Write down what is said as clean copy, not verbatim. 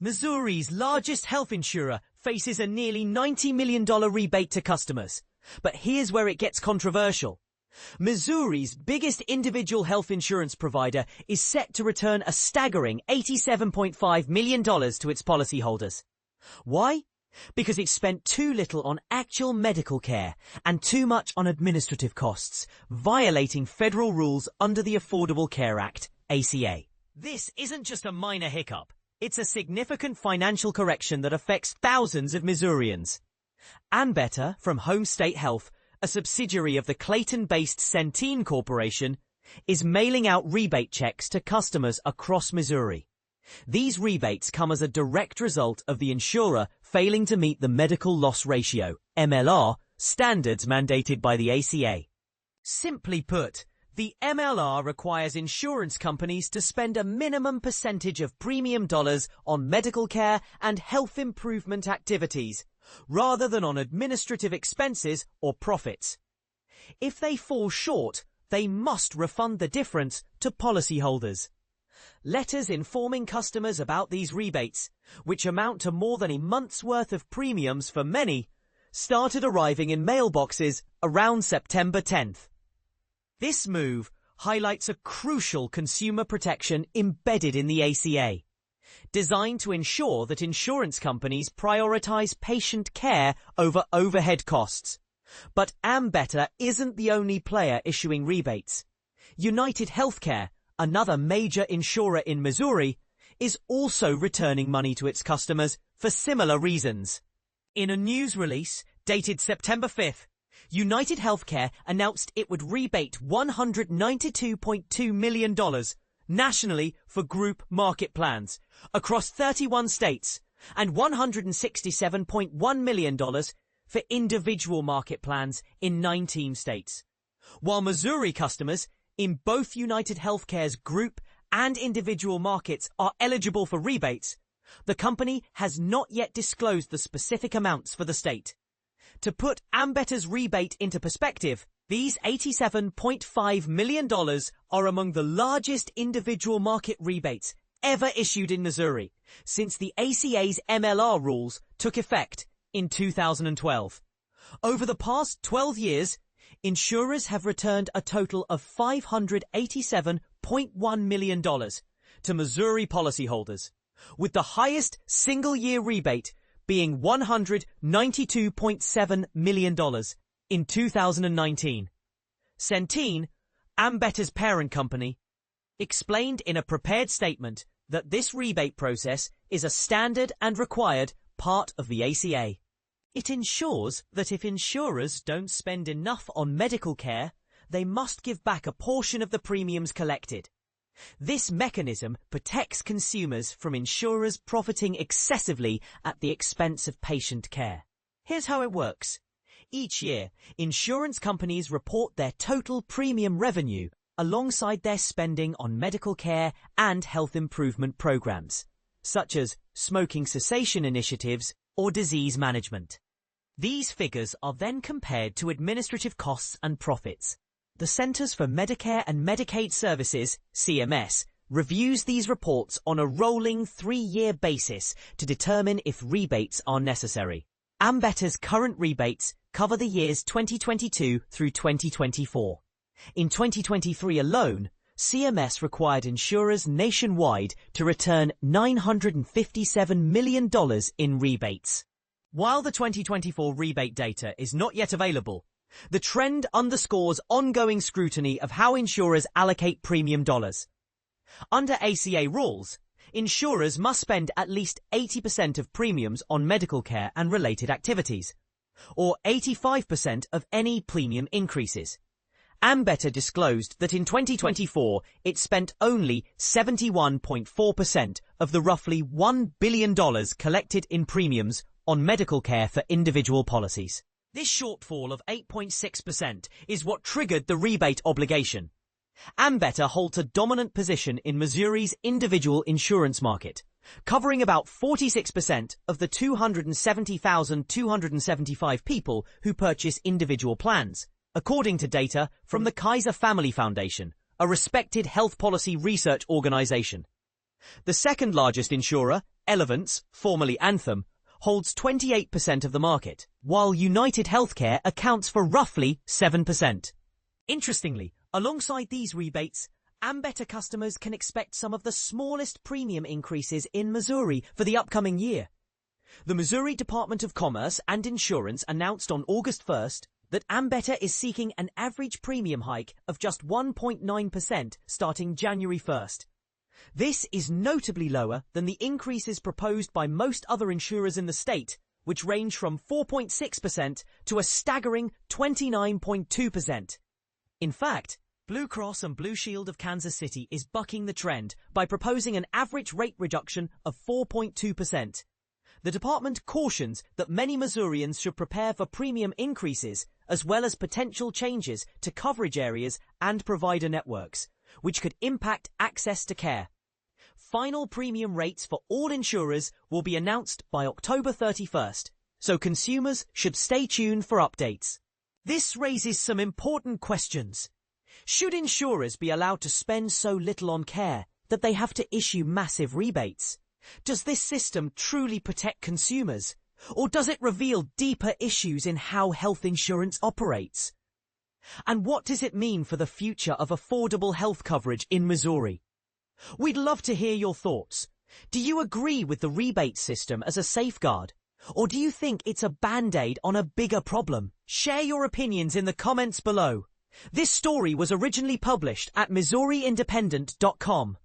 Missouri's largest health insurer faces a nearly $90 million rebate to customers. But here's where it gets controversial. Missouri's biggest individual health insurance provider is set to return a staggering $87.5 million to its policyholders. Why? Because it spent too little on actual medical care and too much on administrative costs, violating federal rules under the Affordable Care Act, ACA. This isn't just a minor hiccup. It's a significant financial correction that affects thousands of Missourians. Ambetter from Home State Health, a subsidiary of the Clayton-based Centene Corporation, is mailing out rebate checks to customers across Missouri. These rebates come as a direct result of the insurer failing to meet the medical loss ratio, MLR, standards mandated by the ACA. Simply put, the MLR requires insurance companies to spend a minimum percentage of premium dollars on medical care and health improvement activities, rather than on administrative expenses or profits. If they fall short, they must refund the difference to policyholders. Letters informing customers about these rebates, which amount to more than a month's worth of premiums for many, started arriving in mailboxes around September 10th. This move highlights a crucial consumer protection embedded in the ACA, designed to ensure that insurance companies prioritize patient care over overhead costs. But Ambetter isn't the only player issuing rebates. United Healthcare, another major insurer in Missouri, is also returning money to its customers for similar reasons. In a news release dated September 5th, United Healthcare announced it would rebate $192.2 million nationally for group market plans across 31 states and $167.1 million for individual market plans in 19 states. While Missouri customers in both United Healthcare's group and individual markets are eligible for rebates, the company has not yet disclosed the specific amounts for the state. To put Ambetter's rebate into perspective, these $87.5 million are among the largest individual market rebates ever issued in Missouri since the ACA's MLR rules took effect in 2012. Over the past 12 years, insurers have returned a total of $587.1 million to Missouri policyholders, with the highest single-year rebate being $192.7 million in 2019. Centene, Ambetter's parent company, explained in a prepared statement that this rebate process is a standard and required part of the ACA. It ensures that if insurers don't spend enough on medical care, they must give back a portion of the premiums collected. This mechanism protects consumers from insurers profiting excessively at the expense of patient care. Here's how it works. Each year, insurance companies report their total premium revenue alongside their spending on medical care and health improvement programs, such as smoking cessation initiatives or disease management. These figures are then compared to administrative costs and profits. The Centers for Medicare and Medicaid Services, CMS, reviews these reports on a rolling 3-year basis to determine if rebates are necessary. Ambetter's current rebates cover the years 2022 through 2024. In 2023 alone, CMS required insurers nationwide to return $957 million in rebates. While the 2024 rebate data is not yet available, the trend underscores ongoing scrutiny of how insurers allocate premium dollars. Under ACA rules, insurers must spend at least 80% of premiums on medical care and related activities, or 85% of any premium increases. Ambetter disclosed that in 2024, it spent only 71.4% of the roughly $1 billion collected in premiums on medical care for individual policies. This shortfall of 8.6% is what triggered the rebate obligation. Ambetter holds a dominant position in Missouri's individual insurance market, covering about 46% of the 270,275 people who purchase individual plans, according to data from the Kaiser Family Foundation, a respected health policy research organization. The second largest insurer, Elevance, formerly Anthem, holds 28% of the market, while United Healthcare accounts for roughly 7%. Interestingly, alongside these rebates, Ambetter customers can expect some of the smallest premium increases in Missouri for the upcoming year. The Missouri Department of Commerce and Insurance announced on August 1st that Ambetter is seeking an average premium hike of just 1.9% starting January 1st. This is notably lower than the increases proposed by most other insurers in the state, which range from 4.6% to a staggering 29.2%. In fact, Blue Cross and Blue Shield of Kansas City is bucking the trend by proposing an average rate reduction of 4.2%. The department cautions that many Missourians should prepare for premium increases as well as potential changes to coverage areas and provider networks, which could impact access to care. Final premium rates for all insurers will be announced by October 31st, so consumers should stay tuned for updates. This raises some important questions. Should insurers be allowed to spend so little on care that they have to issue massive rebates? Does this system truly protect consumers, or does it reveal deeper issues in how health insurance operates? And what does it mean for the future of affordable health coverage in Missouri? We'd love to hear your thoughts. Do you agree with the rebate system as a safeguard? Or do you think it's a band-aid on a bigger problem? Share your opinions in the comments below. This story was originally published at MissouriIndependent.com.